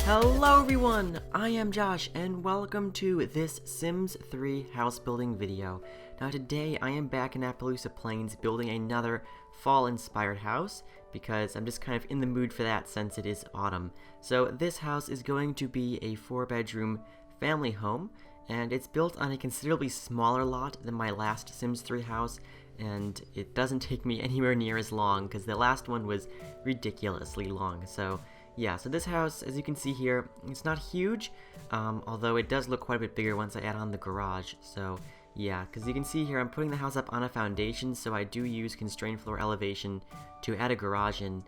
Hello everyone, I am Josh and welcome to this Sims 3 house building video. Now today I am back in Appaloosa Plains building another fall inspired house because I'm just kind of in the mood for that since it is autumn. So this house is going to be a 4-bedroom family home and it's built on a considerably smaller lot than my last Sims 3 house, and it doesn't take me anywhere near as long because the last one was ridiculously long. So yeah, so this house, as you can see here, it's not huge, although it does look quite a bit bigger once I add on the garage. So yeah, because you can see here I'm putting the house up on a foundation, so I do use constrained floor elevation to add a garage in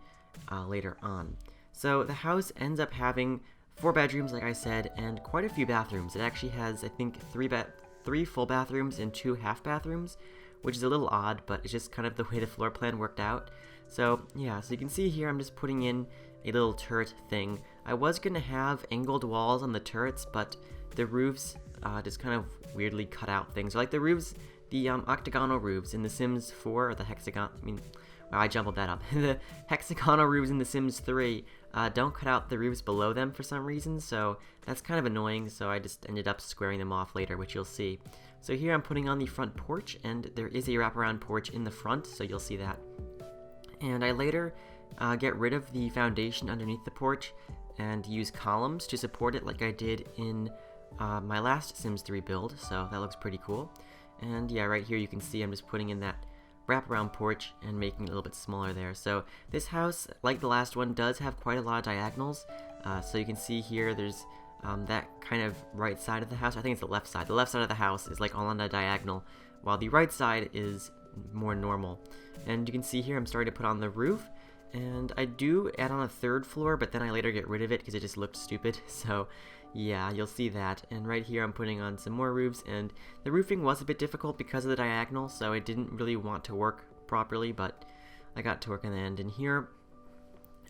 later on. So the house ends up having 4 bedrooms, like I said, and quite a few bathrooms. It actually has, I think, 3 full bathrooms and 2 half bathrooms, which is a little odd, but it's just kind of the way the floor plan worked out. So yeah, so you can see here I'm just putting in a little turret thing. I was going to have angled walls on the turrets, but the roofs just kind of weirdly cut out things. So like the roofs, the octagonal roofs in The Sims 4, or the hexagon, wow, I jumbled that up. The hexagonal roofs in The Sims 3 don't cut out the roofs below them for some reason, so that's kind of annoying, so I just ended up squaring them off later, which you'll see. So here I'm putting on the front porch, and there is a wraparound porch in the front, so you'll see that. And I later get rid of the foundation underneath the porch and use columns to support it like I did in my last Sims 3 build, so that looks pretty cool. And yeah, right here you can see I'm just putting in that wraparound porch and making it a little bit smaller there. So this house, like the last one, does have quite a lot of diagonals. So you can see here there's that kind of right side of the house. I think it's the left side. The left side of the house is like all on a diagonal, while the right side is more normal. And you can see here I'm starting to put on the roof, and I do add on a 3rd floor, but then I later get rid of it because it just looked stupid. So yeah, you'll see that. And right here I'm putting on some more roofs, and the roofing was a bit difficult because of the diagonal, so it didn't really want to work properly, but I got to work in the end. And here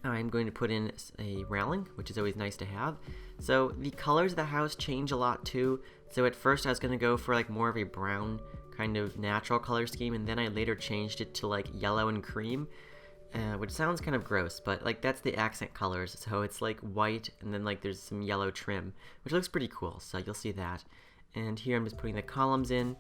I'm going to put in a railing, which is always nice to have. So the colors of the house change a lot too. So at first I was going to go for like more of a brown kind of natural color scheme, and then I later changed it to like yellow and cream, which sounds kind of gross, but like that's the accent colors. So it's like white and then like there's some yellow trim, which looks pretty cool, so you'll see that. And here I'm just putting the columns in,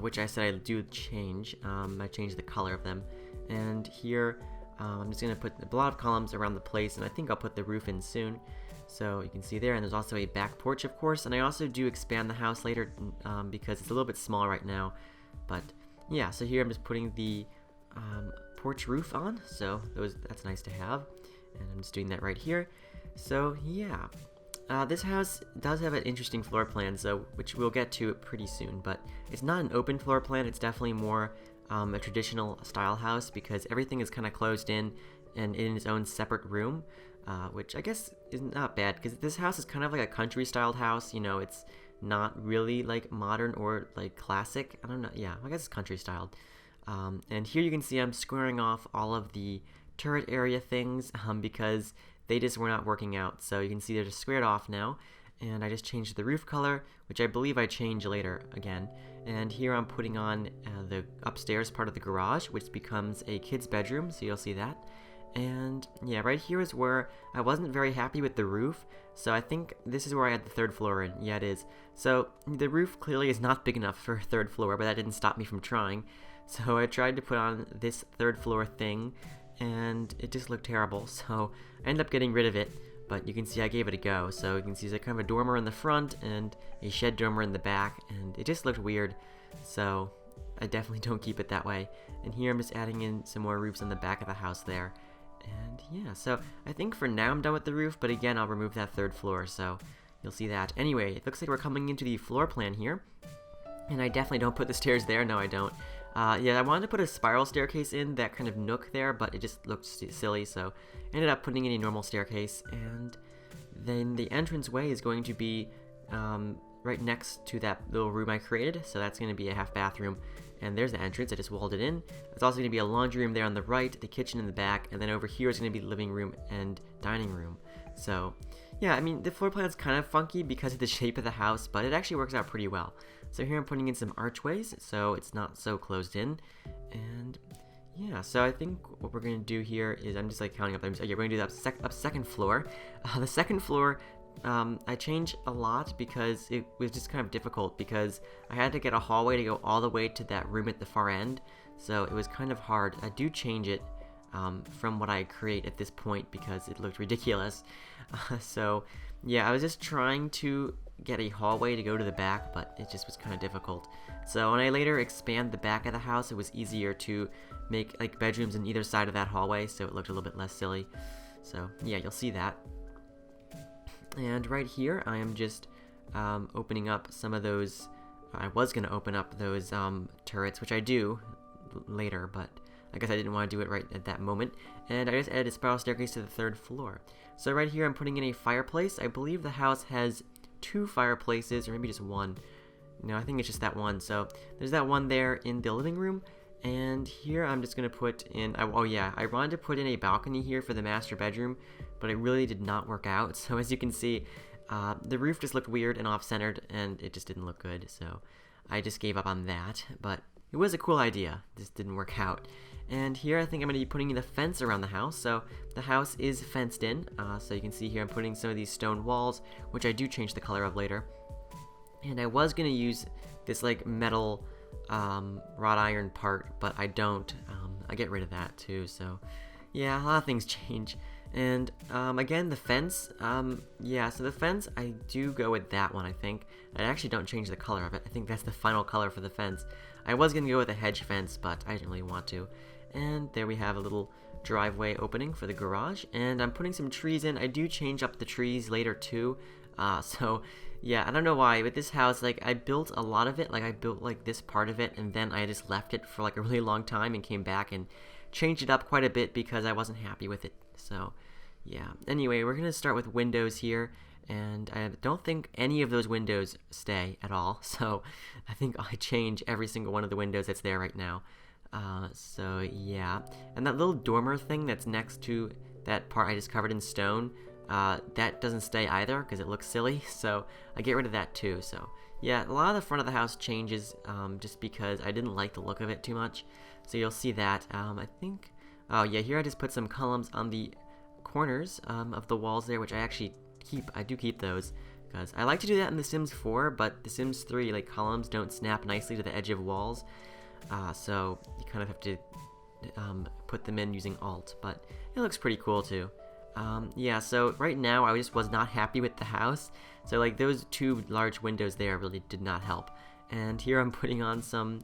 which I said I do change. I changed the color of them. And here I'm just going to put a lot of columns around the place, and I think I'll put the roof in soon. So you can see there, and there's also a back porch, of course, and I also do expand the house later because it's a little bit small right now. But yeah, so here I'm just putting the porch roof on, so that's nice to have, and I'm just doing that right here. So yeah, this house does have an interesting floor plan, so which we'll get to pretty soon, but it's not an open floor plan. It's definitely more a traditional style house because everything is kind of closed in and in its own separate room, which I guess is not bad because this house is kind of like a country styled house. You know, it's not really like modern or like classic. I don't know. Yeah, I guess it's country styled. And here you can see I'm squaring off all of the turret area things because they just were not working out. So you can see they're just squared off now. And I just changed the roof color, which I believe I change later again. And here I'm putting on the upstairs part of the garage, which becomes a kid's bedroom, so you'll see that. And yeah, right here is where I wasn't very happy with the roof, so I think this is where I had the 3rd floor in. Yeah, it is. So the roof clearly is not big enough for a 3rd floor, but that didn't stop me from trying. So I tried to put on this 3rd floor thing, and it just looked terrible, so I ended up getting rid of it. But you can see I gave it a go. So you can see there's kind of a dormer in the front and a shed dormer in the back, and it just looked weird. So I definitely don't keep it that way. And here I'm just adding in some more roofs on the back of the house there. And yeah, so I think for now I'm done with the roof, but again I'll remove that 3rd floor, so you'll see that. Anyway, it looks like we're coming into the floor plan here. And I definitely don't put the stairs there. No, I don't. Yeah, I wanted to put a spiral staircase in that kind of nook there, but it just looked silly, so I ended up putting in a normal staircase. And then the entranceway is going to be right next to that little room I created, so that's going to be a half bathroom. And there's the entrance, I just walled it in. There's also going to be a laundry room there on the right, the kitchen in the back, and then over here is going to be the living room and dining room. So yeah, I mean, the floor plan is kind of funky because of the shape of the house, but it actually works out pretty well. So here I'm putting in some archways, so it's not so closed in. And yeah, so I think what we're going to do here is I'm just like counting up them. So yeah, we're going to do the up second floor. The second floor, I changed a lot because it was just kind of difficult because I had to get a hallway to go all the way to that room at the far end. So it was kind of hard. I do change it from what I create at this point because it looked ridiculous. So yeah, I was just trying to get a hallway to go to the back, but it just was kind of difficult. So when I later expand the back of the house, it was easier to make like bedrooms on either side of that hallway, so it looked a little bit less silly. So yeah, you'll see that. And right here, I am just opening up some of those. I was going to open up those turrets, which I do later, but I guess I didn't want to do it right at that moment. And I just added a spiral staircase to the third floor. So right here, I'm putting in a fireplace. I believe the house has 2 fireplaces, or maybe just 1. No, I think it's just that one. So there's that one there in the living room. And here I'm just going to put in, oh yeah, I wanted to put in a balcony here for the master bedroom, but it really did not work out. So as you can see, the roof just looked weird and off-centered, and it just didn't look good. So I just gave up on that, but it was a cool idea. This didn't work out. And here I think I'm going to be putting in the fence around the house. So the house is fenced in. So you can see here I'm putting some of these stone walls, which I do change the color of later. And I was going to use this like metal wrought iron part, but I don't. I get rid of that too. So yeah, a lot of things change. And again, the fence, yeah, so the fence, I do go with that one, I think. I actually don't change the color of it. I think that's the final color for the fence. I was going to go with a hedge fence, but I didn't really want to. And there we have a little driveway opening for the garage. And I'm putting some trees in. I do change up the trees later too. So yeah, I don't know why, but this house, like, I built a lot of it. Like, I built, like, this part of it, and then I just left it for, like, a really long time and came back and changed it up quite a bit because I wasn't happy with it. So yeah, anyway, we're going to start with windows here, and I don't think any of those windows stay at all, so I think I change every single one of the windows that's there right now. So yeah, and that little dormer thing that's next to that part I just covered in stone, that doesn't stay either because it looks silly, so I get rid of that too. So yeah, a lot of the front of the house changes just because I didn't like the look of it too much, so you'll see that. I think, oh yeah, here I just put some columns on the corners of the walls there, which I actually I do keep those because I like to do that in The Sims 4, but The Sims 3, like, columns don't snap nicely to the edge of walls, so you kind of have to put them in using Alt, but it looks pretty cool too. Yeah, so right now I just was not happy with the house, so like those 2 large windows there really did not help. And here I'm putting on some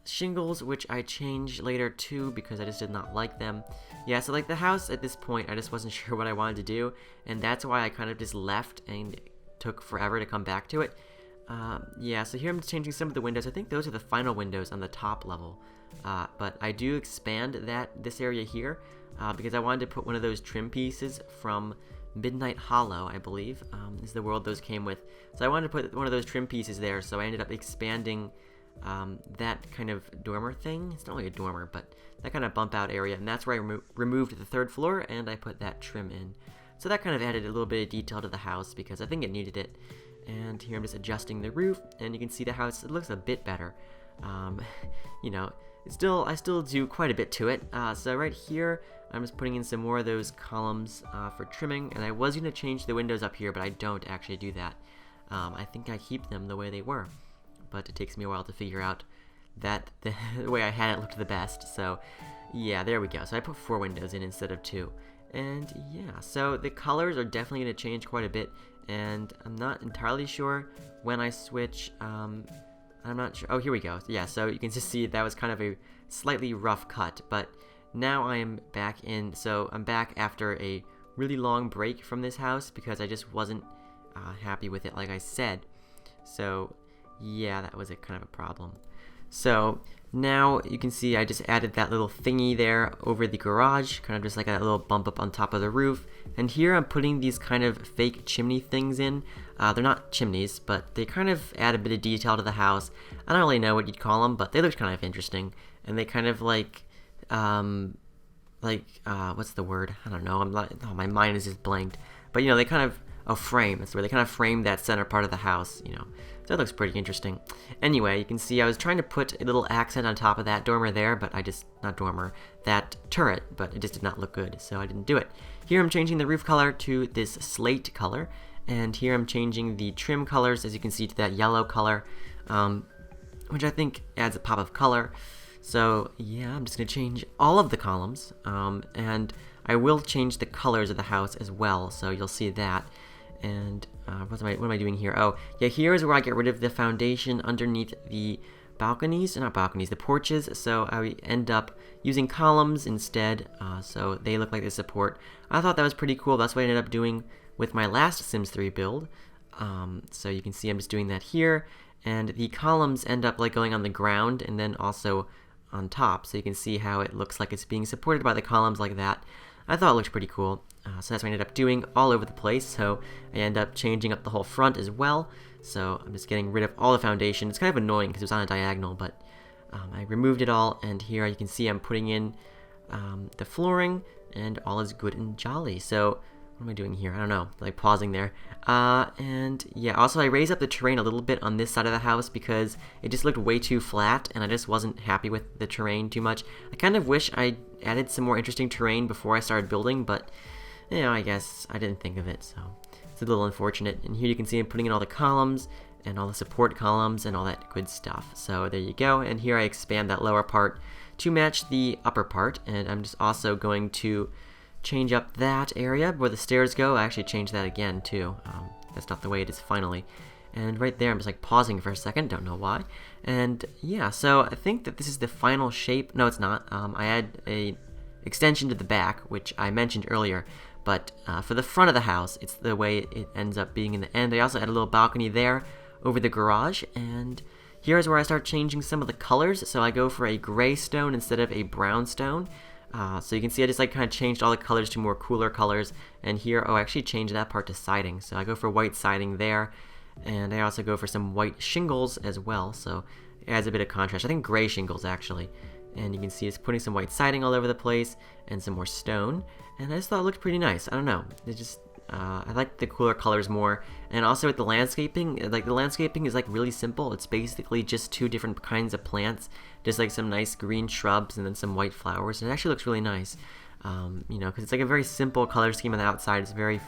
shingles, which I changed later too because I just did not like them. Yeah, so like the house at this point, I just wasn't sure what I wanted to do, and that's why I kind of just left and took forever to come back to it. Yeah, so here I'm changing some of the windows. I think those are the final windows on the top level, but I do expand this area here because I wanted to put one of those trim pieces from Midnight Hollow, I believe, is the world those came with. So I wanted to put one of those trim pieces there, so I ended up expanding that kind of dormer thing. It's not really a dormer, but that kind of bump out area, and that's where I removed the 3rd floor, and I put that trim in. So that kind of added a little bit of detail to the house because I think it needed it. And here I'm just adjusting the roof, and you can see the house, it looks a bit better. You know, I still do quite a bit to it. So right here, I'm just putting in some more of those columns for trimming, and I was going to change the windows up here, but I don't actually do that. I think I keep them the way they were, but it takes me a while to figure out that the way I had it looked the best. So yeah, there we go. So I put 4 windows in instead of 2. And yeah, so the colors are definitely going to change quite a bit, and I'm not entirely sure when I switch. I'm not sure. Oh, here we go. Yeah, so you can just see that was kind of a slightly rough cut, but now I am back in. So I'm back after a really long break from this house because I just wasn't happy with it, like I said. So yeah, that was a kind of a problem. So now you can see I just added that little thingy there over the garage, kind of just like a little bump up on top of the roof. And here I'm putting these kind of fake chimney things in. They're not chimneys, but they kind of add a bit of detail to the house. I don't really know what you'd call them, but they look kind of interesting. And they kind of like what's the word? I don't know. My mind is just blanked. But you know, they kind of frame. That's where they kind of frame that center part of the house. You know, So that looks pretty interesting. Anyway, you can see I was trying to put a little accent on top of that dormer there, but that turret, but it just did not look good, so I didn't do it. Here I'm changing the roof color to this slate color, and here I'm changing the trim colors, as you can see, to that yellow color, which I think adds a pop of color. So yeah, I'm just going to change all of the columns, and I will change the colors of the house as well, so you'll see that. And what am I doing here? Oh, yeah, here is where I get rid of the foundation underneath the the porches, so I end up using columns instead, so they look like they support. I thought that was pretty cool. That's what I ended up doing with my last Sims 3 build. So you can see I'm just doing that here, and the columns end up like going on the ground and then also on top, so you can see how it looks like it's being supported by the columns like that. I thought it looked pretty cool, so that's what I ended up doing all over the place. So I end up changing up the whole front as well, so I'm just getting rid of all the foundation. It's kind of annoying because it was on a diagonal, but I removed it all, and here you can see I'm putting in the flooring, and all is good and jolly. So what am I doing here? I don't know, like pausing there. And yeah, also I raised up the terrain a little bit on this side of the house because it just looked way too flat, and I just wasn't happy with the terrain too much. I kind of wish I added some more interesting terrain before I started building, but you know, I guess I didn't think of it, so it's a little unfortunate. And here you can see I'm putting in all the columns and all the support columns and all that good stuff. So there you go, and here I expand that lower part to match the upper part, and I'm just also going to change up that area where the stairs go. I actually changed that again too. That's not the way it is finally. And right there I'm just like pausing for a second, don't know why. And yeah, so I think that this is the final shape. No, it's not. I add a extension to the back, which I mentioned earlier, but for the front of the house, it's the way it ends up being in the end. I also add a little balcony there over the garage, and here's where I start changing some of the colors. So I go for a gray stone instead of a brown stone. So you can see I just like kind of changed all the colors to more cooler colors, and here, I actually changed that part to siding. So I go for white siding there, and I also go for some white shingles as well, so it adds a bit of contrast. I think gray shingles actually. And you can see it's putting some white siding all over the place and some more stone, and I just thought it looked pretty nice. I don't know, it just I like the cooler colors more. And also with the landscaping, like the landscaping is like really simple. It's basically just two different kinds of plants, just like some nice green shrubs and then some white flowers, and it actually looks really nice. You know, because it's like a very simple color scheme on the outside. It's very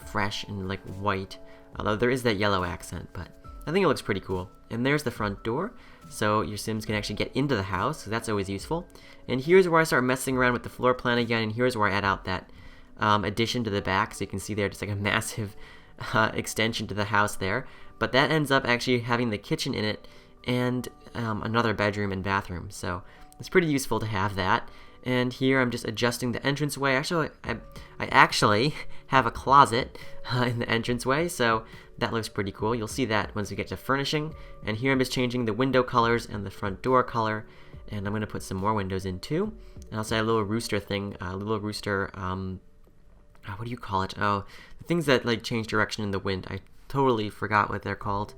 fresh and like white, although there is that yellow accent, but I think it looks pretty cool. And there's the front door, so your Sims can actually get into the house, so that's always useful. And here's where I start messing around with the floor plan again, and here's where I add out that addition to the back, so you can see there just like a massive extension to the house there. But that ends up actually having the kitchen in it and another bedroom and bathroom, so it's pretty useful to have that. And here I'm just adjusting the entranceway. Actually, I actually have a closet in the entranceway, so that looks pretty cool. You'll see that once we get to furnishing. And here I'm just changing the window colors and the front door color, and I'm going to put some more windows in too. And also a little rooster thing, what do you call it? Oh, the things that like change direction in the wind. I totally forgot what they're called.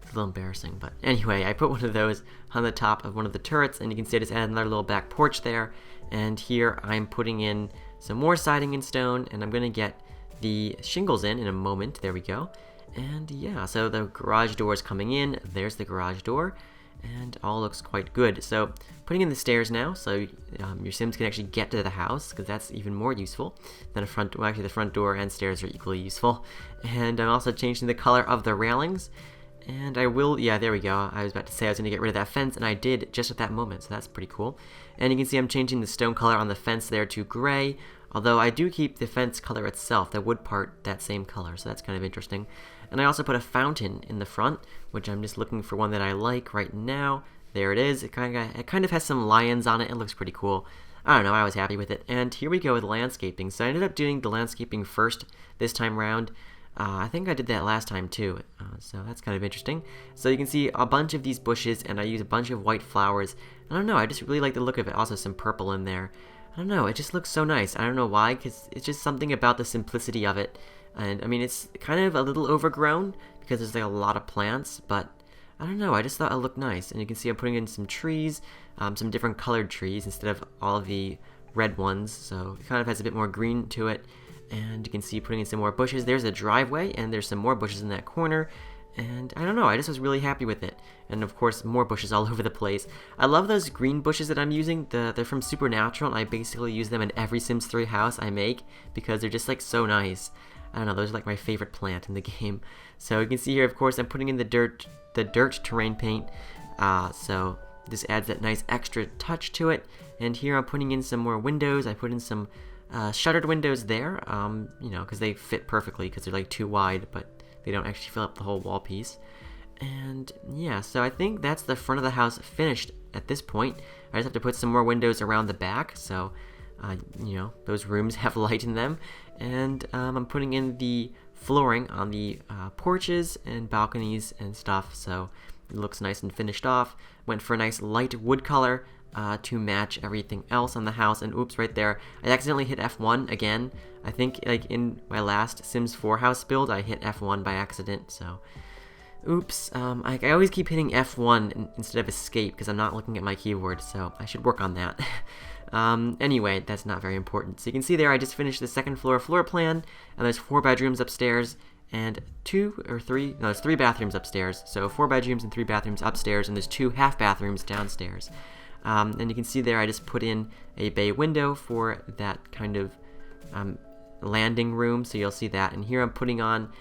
It's a little embarrassing, but anyway, I put one of those on the top of one of the turrets, and you can see I just added another little back porch there. And here I'm putting in some more siding in stone, and I'm going to get the shingles in a moment. There we go. And yeah, so the garage door is coming in. There's the garage door, and all looks quite good. So putting in the stairs now, so your Sims can actually get to the house, because that's even more useful than a front. Well, actually, the front door and stairs are equally useful. And I'm also changing the color of the railings. And I will, yeah, there we go. I was about to say I was going to get rid of that fence, and I did just at that moment, so that's pretty cool. And you can see I'm changing the stone color on the fence there to gray, although I do keep the fence color itself, the wood part, that same color, so that's kind of interesting. And I also put a fountain in the front, which I'm just looking for one that I like right now. There it is. It kind of has some lions on it. It looks pretty cool. I don't know, I was happy with it. And here we go with landscaping. So I ended up doing the landscaping first this time around. I think I did that last time too, so that's kind of interesting. So you can see a bunch of these bushes, and I use a bunch of white flowers. I don't know, I just really like the look of it. Also some purple in there. I don't know, it just looks so nice. I don't know why, because it's just something about the simplicity of it. And I mean, it's kind of a little overgrown because there's like a lot of plants, but I don't know, I just thought it looked nice. And you can see I'm putting in some trees, some different colored trees instead of all of the red ones, so it kind of has a bit more green to it. And you can see putting in some more bushes. There's a driveway, and there's some more bushes in that corner. And I don't know, I just was really happy with it. And of course, more bushes all over the place. I love those green bushes that I'm using. They're from Supernatural, and I basically use them in every Sims 3 house I make because they're just like so nice. I don't know, those are like my favorite plant in the game. So you can see here, of course, I'm putting in the dirt terrain paint. So this adds that nice extra touch to it. And here I'm putting in some more windows. I put in some shuttered windows there, you know, because they fit perfectly because they're like too wide, but they don't actually fill up the whole wall piece. And yeah, so I think that's the front of the house finished at this point. I just have to put some more windows around the back, so you know, those rooms have light in them. And I'm putting in the flooring on the porches and balconies and stuff, so it looks nice and finished off. Went for a nice light wood color to match everything else on the house. And oops, right there, I accidentally hit F1 again. I think like in my last Sims 4 house build, I hit F1 by accident, so oops. I always keep hitting F1 instead of escape because I'm not looking at my keyboard, so I should work on that. Anyway, that's not very important. So you can see there I just finished the second floor plan, and there's 4 bedrooms upstairs and 3 bathrooms upstairs. So 4 bedrooms and 3 bathrooms upstairs, and there's 2 half bathrooms downstairs. And you can see there I just put in a bay window for that kind of landing room, so you'll see that. And here I'm putting on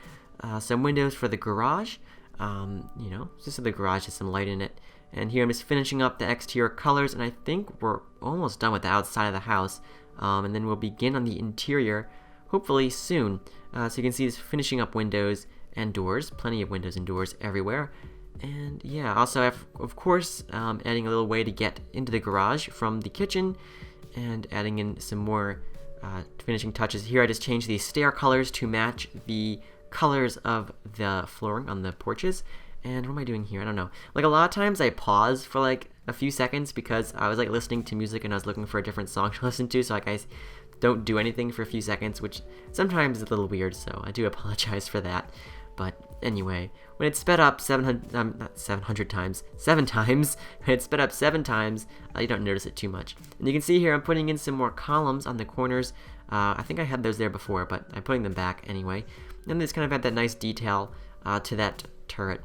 some windows for the garage, you know, just so the garage has some light in it. And here I'm just finishing up the exterior colors, and I think we're almost done with the outside of the house. And then we'll begin on the interior, hopefully soon. So you can see it's finishing up windows and doors, plenty of windows and doors everywhere. And yeah, also I've, of course, adding a little way to get into the garage from the kitchen, and adding in some more finishing touches. Here I just changed the stair colors to match the colors of the flooring on the porches. And what am I doing here? I don't know. Like a lot of times I pause for like a few seconds because I was like listening to music and I was looking for a different song to listen to, so like I don't do anything for a few seconds, which sometimes is a little weird, so I do apologize for that. But anyway, when it's sped up 7 times, when it's sped up 7 times, you don't notice it too much. And you can see here I'm putting in some more columns on the corners. I think I had those there before, but I'm putting them back anyway. And this kind of add that nice detail to that turret.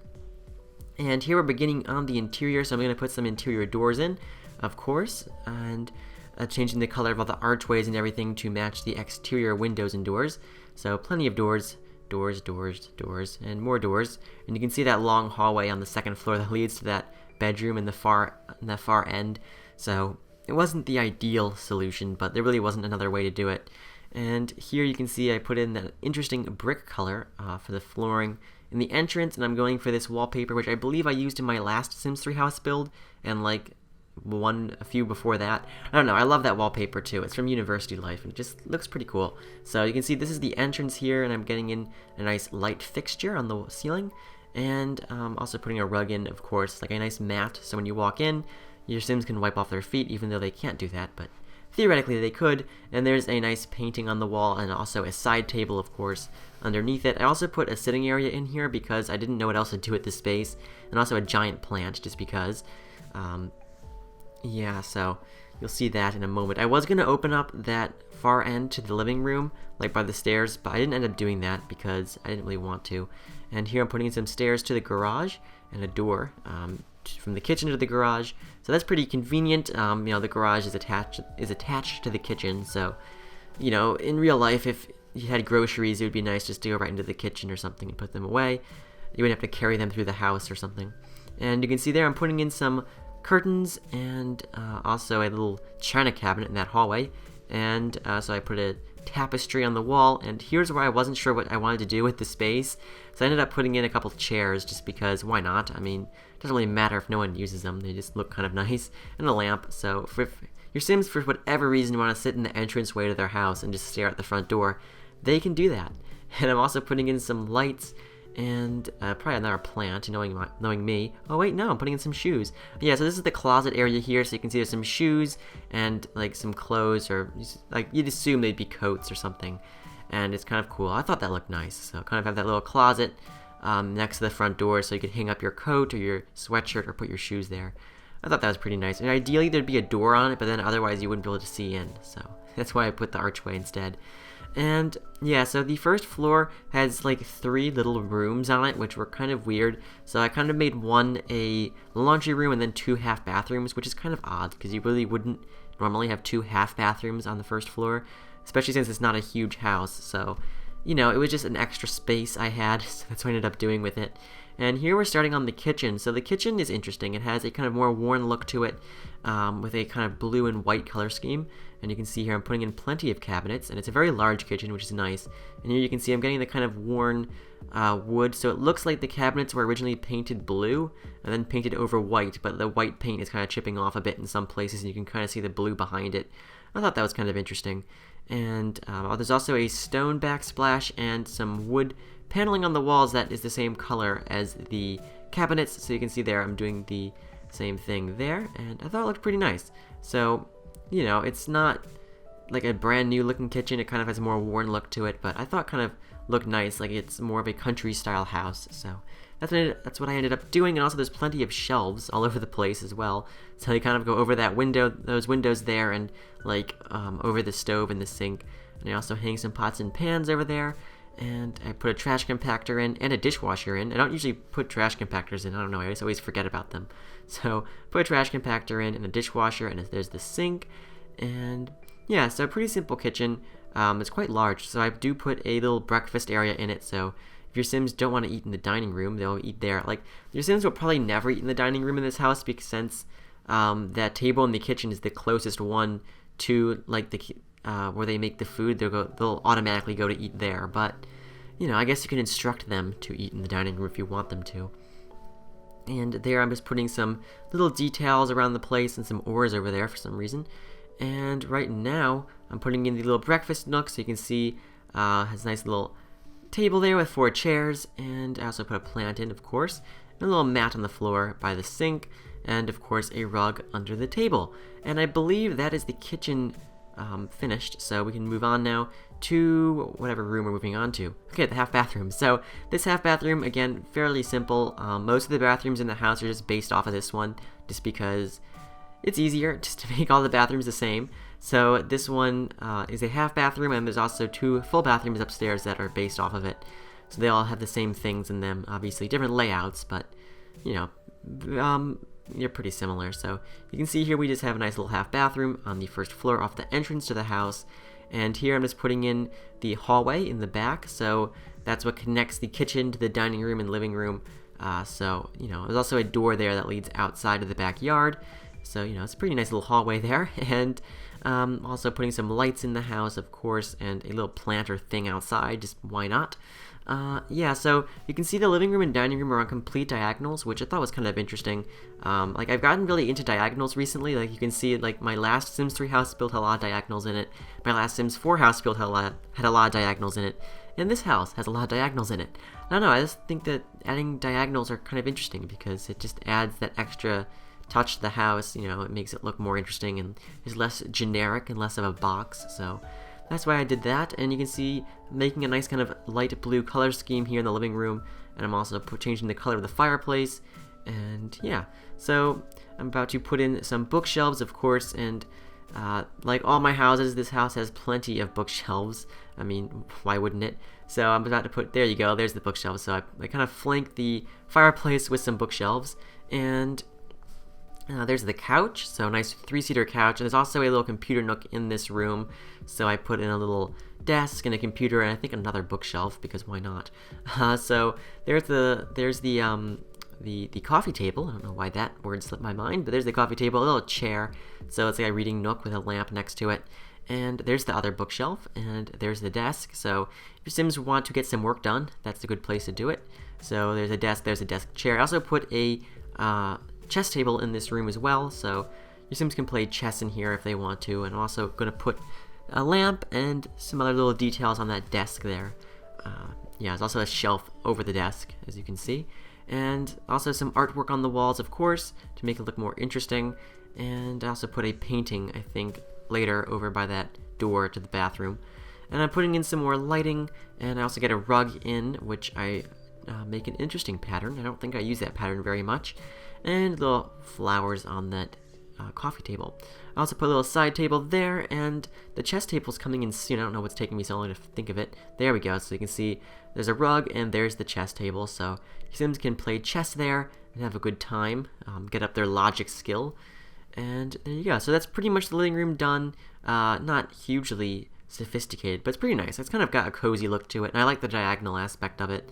And here we're beginning on the interior, so I'm going to put some interior doors in, of course, and changing the color of all the archways and everything to match the exterior windows and doors. So plenty of doors, and more doors. And you can see that long hallway on the second floor that leads to that bedroom in the far end. So it wasn't the ideal solution, but there really wasn't another way to do it. And here you can see I put in that interesting brick color for the flooring in the entrance, and I'm going for this wallpaper, which I believe I used in my last Sims 3 house build, and like a few before that. I don't know, I love that wallpaper too. It's from University Life, and it just looks pretty cool. So you can see this is the entrance here, and I'm getting in a nice light fixture on the ceiling, and also putting a rug in, of course, like a nice mat, so when you walk in, your Sims can wipe off their feet, even though they can't do that, but theoretically they could. And there's a nice painting on the wall, and also a side table, of course, underneath it. I also put a sitting area in here because I didn't know what else to do with this space, and also a giant plant, just because. Yeah, so you'll see that in a moment. I was going to open up that far end to the living room, like by the stairs, but I didn't end up doing that because I didn't really want to. And here I'm putting in some stairs to the garage, and a door from the kitchen to the garage. So that's pretty convenient. You know, the garage is attached to the kitchen, so, you know, in real life, if you had groceries, it would be nice just to go right into the kitchen or something and put them away. You wouldn't have to carry them through the house or something. And you can see there I'm putting in some curtains and also a little china cabinet in that hallway. And so I put a tapestry on the wall, and here's where I wasn't sure what I wanted to do with the space. So I ended up putting in a couple of chairs just because, why not? I mean, it doesn't really matter if no one uses them. They just look kind of nice. And a lamp. So if your Sims, for whatever reason, want to sit in the entranceway to their house and just stare at the front door, they can do that. And I'm also putting in some lights and probably another plant, knowing me. Oh wait, no, I'm putting in some shoes. Yeah, so this is the closet area here, so you can see there's some shoes and like some clothes, or like you'd assume they'd be coats or something. And it's kind of cool. I thought that looked nice. So kind of have that little closet next to the front door, so you could hang up your coat or your sweatshirt or put your shoes there. I thought that was pretty nice. And ideally there'd be a door on it, but then otherwise you wouldn't be able to see in. So that's why I put the archway instead. And yeah, so the first floor has like 3 little rooms on it, which were kind of weird. So I kind of made one a laundry room and then 2 half bathrooms, which is kind of odd because you really wouldn't normally have 2 half bathrooms on the first floor, especially since it's not a huge house. So, you know, it was just an extra space I had, so that's what I ended up doing with it. And here we're starting on the kitchen. So the kitchen is interesting. It has a kind of more worn look to it, with a kind of blue and white color scheme. And you can see here I'm putting in plenty of cabinets, and it's a very large kitchen, which is nice. And here you can see I'm getting the kind of worn wood, so it looks like the cabinets were originally painted blue and then painted over white, but the white paint is kind of chipping off a bit in some places, and you can kind of see the blue behind it. I thought that was kind of interesting. And there's also a stone backsplash and some wood paneling on the walls that is the same color as the cabinets, so you can see there I'm doing the same thing there, and I thought it looked pretty nice. So, you know, it's not like a brand new looking kitchen, it kind of has a more worn look to it, but I thought it kind of looked nice, like it's more of a country style house. So that's what I ended up doing. And also there's plenty of shelves all over the place as well, so you kind of go over that window, those windows there, and like over the stove and the sink. And I also hang some pots and pans over there, and I put a trash compactor in and a dishwasher in. I don't usually put trash compactors in, I don't know, I just always forget about them. So put a trash compactor in and a dishwasher, and there's the sink. And yeah, so pretty simple kitchen. It's quite large, so I do put a little breakfast area in it, so if your Sims don't want to eat in the dining room, they'll eat there. Like, your Sims will probably never eat in the dining room in this house, because since that table in the kitchen is the closest one to like the where they make the food, they'll automatically go to eat there. But you know, I guess you can instruct them to eat in the dining room if you want them to. And there I'm just putting some little details around the place and some oars over there for some reason. And right now I'm putting in the little breakfast nook, so you can see has a nice little table there with 4 chairs, and I also put a plant in, of course, and a little mat on the floor by the sink, and of course a rug under the table. And I believe that is the kitchen finished, so we can move on now to whatever room we're moving on to. Okay, the half bathroom. So this half bathroom, again, fairly simple. Most of the bathrooms in the house are just based off of this one, just because it's easier just to make all the bathrooms the same. So this one is a half bathroom, and there's also 2 full bathrooms upstairs that are based off of it. So they all have the same things in them, obviously different layouts, but you know, they're pretty similar. So you can see here we just have a nice little half bathroom on the first floor off the entrance to the house. And here I'm just putting in the hallway in the back, so that's what connects the kitchen to the dining room and living room. So, you know, there's also a door there that leads outside of the backyard. So, you know, it's a pretty nice little hallway there. And also putting some lights in the house, of course, and a little planter thing outside, just why not? Yeah, so you can see the living room and dining room are on complete diagonals, which I thought was kind of interesting. Like, I've gotten really into diagonals recently. Like, you can see, like, my last Sims 3 house build had a lot of diagonals in it. My last Sims 4 house build had a lot of diagonals in it. And this house has a lot of diagonals in it. I don't know, I just think that adding diagonals are kind of interesting because it just adds that extra touch to the house. You know, it makes it look more interesting and is less generic and less of a box. So that's why I did that. And you can see I'm making a nice kind of light blue color scheme here in the living room, and I'm also changing the color of the fireplace. And yeah, so I'm about to put in some bookshelves, of course, and like all my houses, this house has plenty of bookshelves. I mean, why wouldn't it? So I'm about to put, there you go, there's the bookshelves. So I kind of flank the fireplace with some bookshelves, and there's the couch, so a nice 3-seater couch, and there's also a little computer nook in this room, so I put in a little desk and a computer and I think another bookshelf, because why not? So there's the coffee table. I don't know why that word slipped my mind, but there's the coffee table, a little chair, so it's like a reading nook with a lamp next to it. And there's the other bookshelf, and there's the desk. So if your Sims want to get some work done, that's a good place to do it. So there's a desk chair. I also put a chess table in this room as well, so your Sims can play chess in here if they want to. And I'm also going to put a lamp and some other little details on that desk there. Yeah, there's also a shelf over the desk, as you can see. And also some artwork on the walls, of course, to make it look more interesting. And I also put a painting, I think, later over by that door to the bathroom. And I'm putting in some more lighting, and I also get a rug in, which I make an interesting pattern. I don't think I use that pattern very much. And little flowers on that coffee table. I also put a little side table there, and the chess table's coming in soon. I don't know what's taking me so long to think of it. There we go. So you can see there's a rug, and there's the chess table. So Sims can play chess there and have a good time, get up their logic skill. And there you go. So that's pretty much the living room done. Not hugely sophisticated, but it's pretty nice. It's kind of got a cozy look to it, and I like the diagonal aspect of it.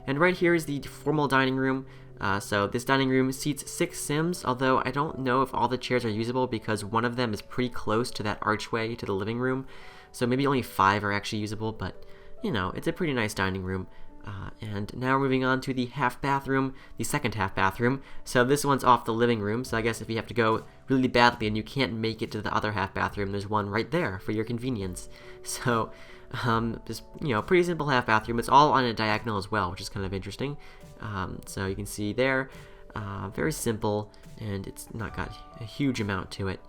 And right here is the formal dining room. So this dining room seats 6 Sims, although I don't know if all the chairs are usable because one of them is pretty close to that archway to the living room. So maybe only 5 are actually usable, but you know, it's a pretty nice dining room. And now we're moving on to the half bathroom, the second half bathroom. So this one's off the living room, so I guess if you have to go really badly and you can't make it to the other half bathroom, there's one right there for your convenience. So just, you know, pretty simple half bathroom. It's all on a diagonal as well, which is kind of interesting. So you can see there, very simple, and it's not got a huge amount to it.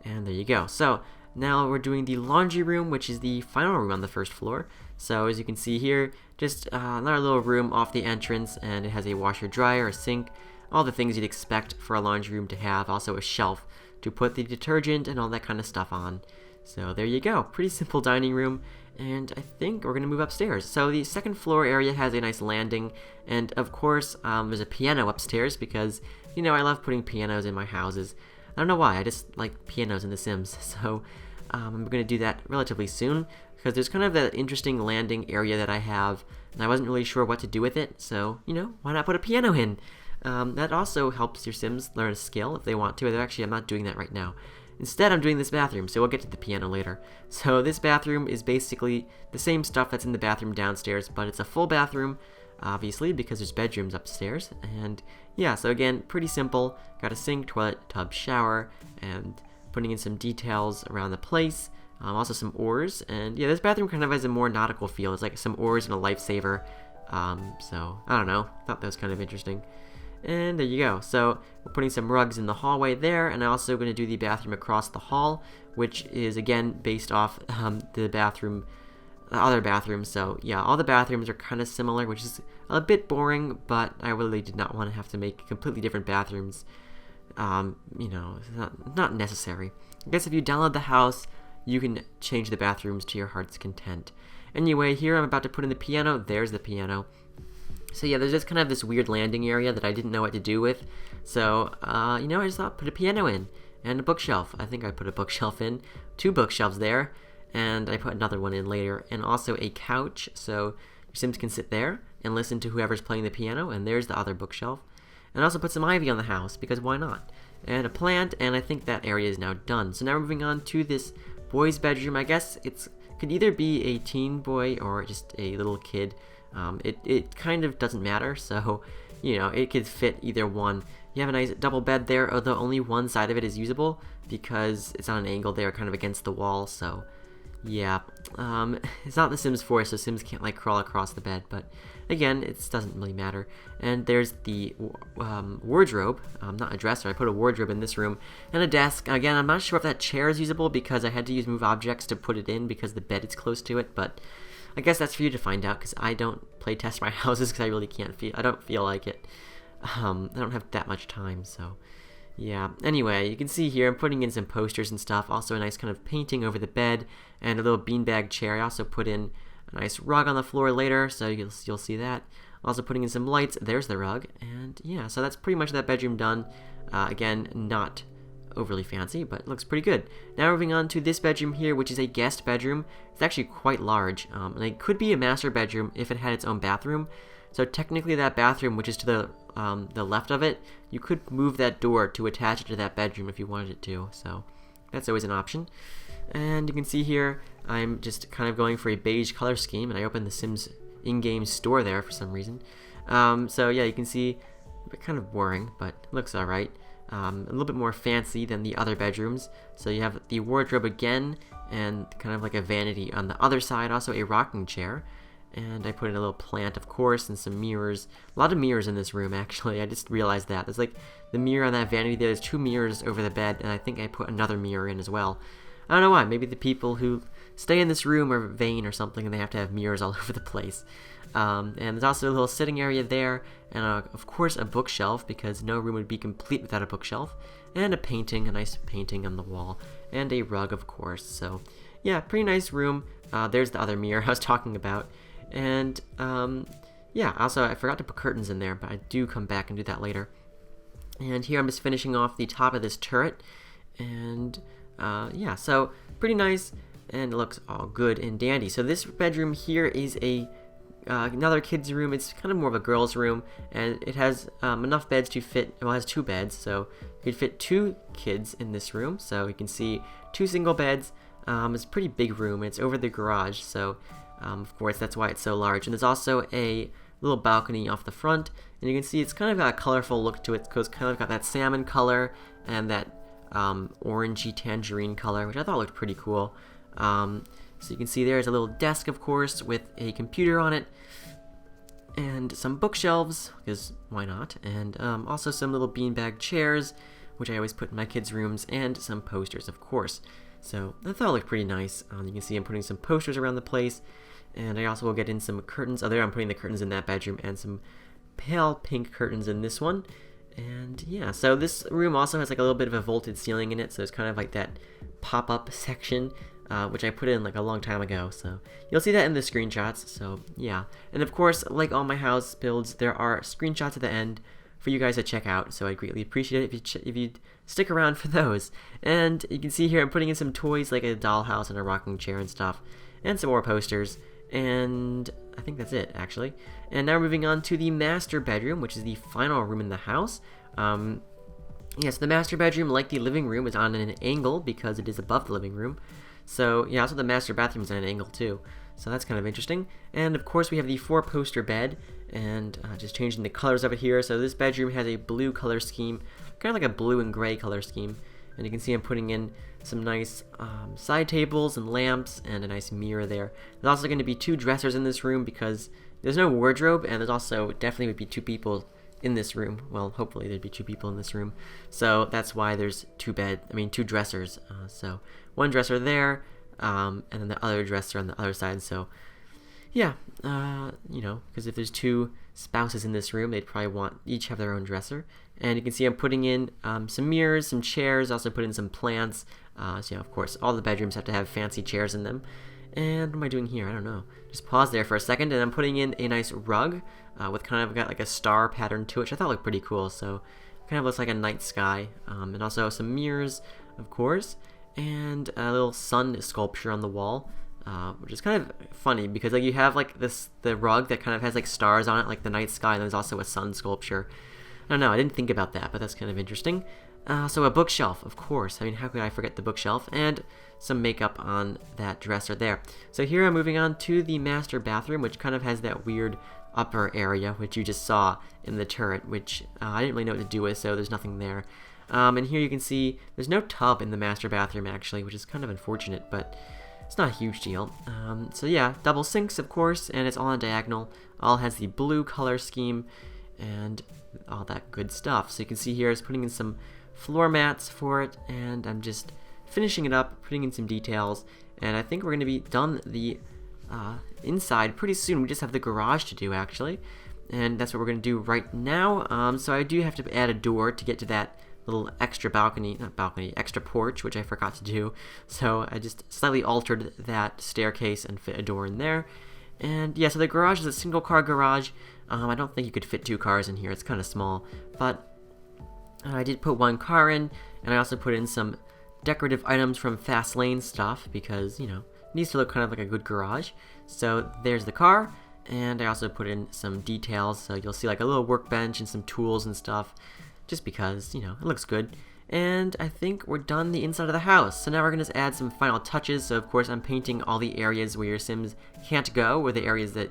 And there you go. So now we're doing the laundry room, which is the final room on the first floor. So as you can see here, just another little room off the entrance, and it has a washer dryer, a sink, all the things you'd expect for a laundry room to have. Also a shelf to put the detergent and all that kind of stuff on. So there you go. Pretty simple dining room. And I think we're going to move upstairs. So the second floor area has a nice landing, and of course there's a piano upstairs because, you know, I love putting pianos in my houses. I don't know why, I just like pianos in The Sims. So I'm going to do that relatively soon because there's kind of that interesting landing area that I have, and I wasn't really sure what to do with it, so, you know, why not put a piano in? That also helps your Sims learn a skill if they want to. Actually, I'm not doing that right now. Instead, I'm doing this bathroom, so we'll get to the piano later. So this bathroom is basically the same stuff that's in the bathroom downstairs, but it's a full bathroom, obviously, because there's bedrooms upstairs. And yeah, so again, pretty simple. Got a sink, toilet, tub, shower, and putting in some details around the place. Also some oars, and yeah, this bathroom kind of has a more nautical feel. It's like some oars and a lifesaver. So I don't know, thought that was kind of interesting. And there you go. So we're putting some rugs in the hallway there, and I'm also going to do the bathroom across the hall, which is again based off the other bathroom. So yeah, all the bathrooms are kind of similar, which is a bit boring, but I really did not want to have to make completely different bathrooms. You know, it's not necessary. I guess if you download the house, you can change the bathrooms to your heart's content. Anyway, here I'm about to put in the piano. There's the piano. So yeah, there's just kind of this weird landing area that I didn't know what to do with. So, you know, I just thought put a piano in and a bookshelf. I think I put a bookshelf in, 2 bookshelves there, and I put another one in later, and also a couch, so your Sims can sit there and listen to whoever's playing the piano, and there's the other bookshelf. And also put some ivy on the house, because why not? And a plant, and I think that area is now done. So now we're moving on to this boy's bedroom. I guess could either be a teen boy or just a little kid. It kind of doesn't matter, so, you know, it could fit either one. You have a nice double bed there, although only one side of it is usable because it's on an angle there, kind of against the wall, so yeah. It's not The Sims 4, so Sims can't, like, crawl across the bed, but again, it doesn't really matter. And there's the wardrobe, not a dresser, I put a wardrobe in this room, and a desk. Again, I'm not sure if that chair is usable because I had to use move objects to put it in because the bed is close to it, but I guess that's for you to find out because I don't play test my houses because I really I don't feel like it. I don't have that much time, so yeah. Anyway, you can see here I'm putting in some posters and stuff. Also a nice kind of painting over the bed and a little beanbag chair. I also put in a nice rug on the floor later, so you'll see that. Also putting in some lights. There's the rug, and yeah, so that's pretty much that bedroom done. Again, not overly fancy, but it looks pretty good. Now moving on to this bedroom here, which is a guest bedroom. It's actually quite large, and it could be a master bedroom if it had its own bathroom. So technically that bathroom, which is to the left of it, you could move that door to attach it to that bedroom if you wanted it to, so that's always an option. And you can see here, I'm just kind of going for a beige color scheme, and I opened the Sims in-game store there for some reason. So yeah, you can see, kind of boring, but it looks alright. A little bit more fancy than the other bedrooms. So you have the wardrobe again, and kind of like a vanity on the other side, also a rocking chair. And I put in a little plant, of course, and some mirrors. A lot of mirrors in this room, actually. I just realized that. There's like the mirror on that vanity there. There's 2 mirrors over the bed, and I think I put another mirror in as well. I don't know why. Maybe the people who stay in this room are vain or something, and they have to have mirrors all over the place. And there's also a little sitting area there, and of course a bookshelf, because no room would be complete without a bookshelf. and a nice painting on the wall, and a rug, of course. So yeah, pretty nice room. There's the other mirror I was talking about. And yeah, also I forgot to put curtains in there, but I do come back and do that later. And here I'm just finishing off the top of this turret. And yeah, so pretty nice, and it looks all good and dandy. So this bedroom here is another kid's room. It's kind of more of a girl's room, and it has enough beds to fit, well, it has 2 beds, so you could fit 2 kids in this room. So you can see 2 single beds. It's a pretty big room. It's over the garage, so of course that's why it's so large. And there's also a little balcony off the front, and you can see it's kind of got a colorful look to it, because it's kind of got that salmon color and that orangey tangerine color, which I thought looked pretty cool. So you can see there's a little desk, of course, with a computer on it, and some bookshelves, because why not, and also some little beanbag chairs, which I always put in my kids' rooms, and some posters, of course. So I thought it looked pretty nice. You can see I'm putting some posters around the place, and I also will get in some curtains. Oh, there I'm putting the curtains in that bedroom, and some pale pink curtains in this one. And yeah, so this room also has like a little bit of a vaulted ceiling in it, so it's kind of like that pop-up section, which I put in like a long time ago. So you'll see that in the screenshots. So yeah, and of course, like all my house builds, there are screenshots at the end for you guys to check out. So I greatly appreciate it if you stick around for those. And you can see here I'm putting in some toys like a dollhouse and a rocking chair and stuff, and some more posters. And I think that's it, actually. And now we're moving on to the master bedroom, which is the final room in the house. Yes, the master bedroom, like the living room, is on an angle because it is above the living room. So yeah, also the master bathroom is on an angle too. So that's kind of interesting. And of course we have the 4-poster bed, and just changing the colors of it here. So this bedroom has a blue color scheme, kind of like a blue and gray color scheme. And you can see I'm putting in some nice side tables and lamps and a nice mirror there. There's also going to be 2 dressers in this room because there's no wardrobe, and there's also definitely would be 2 people in this room. Well, hopefully there'd be 2 people in this room. So that's why there's 2 dressers. So 1 dresser there, and then the other dresser on the other side. So yeah, you know, because if there's 2 spouses in this room, they'd probably each have their own dresser. And you can see I'm putting in some mirrors, some chairs, also put in some plants. So yeah, of course, all the bedrooms have to have fancy chairs in them. And what am I doing here? I don't know. Just pause there for a second, and I'm putting in a nice rug with kind of got like a star pattern to it, which I thought looked pretty cool. So kind of looks like a night sky. And also some mirrors, of course, and a little sun sculpture on the wall. Which is kind of funny because like you have like the rug that kind of has like stars on it, like the night sky, and there's also a sun sculpture. I don't know, I didn't think about that, but that's kind of interesting. So a bookshelf, of course. I mean, how could I forget the bookshelf? And some makeup on that dresser there. So here I'm moving on to the master bathroom, which kind of has that weird upper area, which you just saw in the turret, which I didn't really know what to do with, so there's nothing there. And here you can see there's no tub in the master bathroom, actually, which is kind of unfortunate, but it's not a huge deal. So yeah, double sinks, of course, and it's all on diagonal. All has the blue color scheme and all that good stuff. So you can see here is putting in some floor mats for it, and I'm just finishing it up, putting in some details, and I think we're going to be done the inside pretty soon. We just have the garage to do, actually, and that's what we're going to do right now. So I do have to add a door to get to that little extra extra porch, which I forgot to do. So I just slightly altered that staircase and fit a door in there. And yeah, so the garage is a single car garage. I don't think you could fit 2 cars in here. It's kind of small, but I did put 1 car in, and I also put in some decorative items from Fast Lane stuff because, you know, it needs to look kind of like a good garage. So there's the car, and I also put in some details. So you'll see like a little workbench and some tools and stuff, just because, you know, it looks good. And I think we're done the inside of the house. So now we're going to add some final touches. So of course I'm painting all the areas where your Sims can't go, or the areas that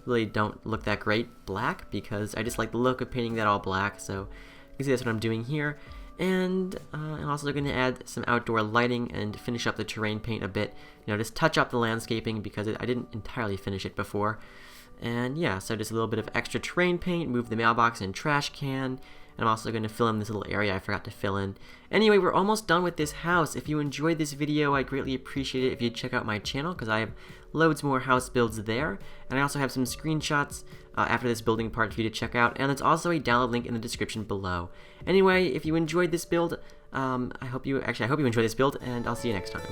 really don't look that great, black, because I just like the look of painting that all black. So you can see that's what I'm doing here. And I'm also going to add some outdoor lighting and finish up the terrain paint a bit. You know, just touch up the landscaping because I didn't entirely finish it before. And yeah, so just a little bit of extra terrain paint, move the mailbox and trash can. And I'm also going to fill in this little area I forgot to fill in. Anyway, we're almost done with this house. If you enjoyed this video, I greatly appreciate it if you'd check out my channel, because I have loads more house builds there, and I also have some screenshots after this building part for you to check out, and there's also a download link in the description below. Anyway, if you enjoyed this build, I hope you enjoyed this build, and I'll see you next time.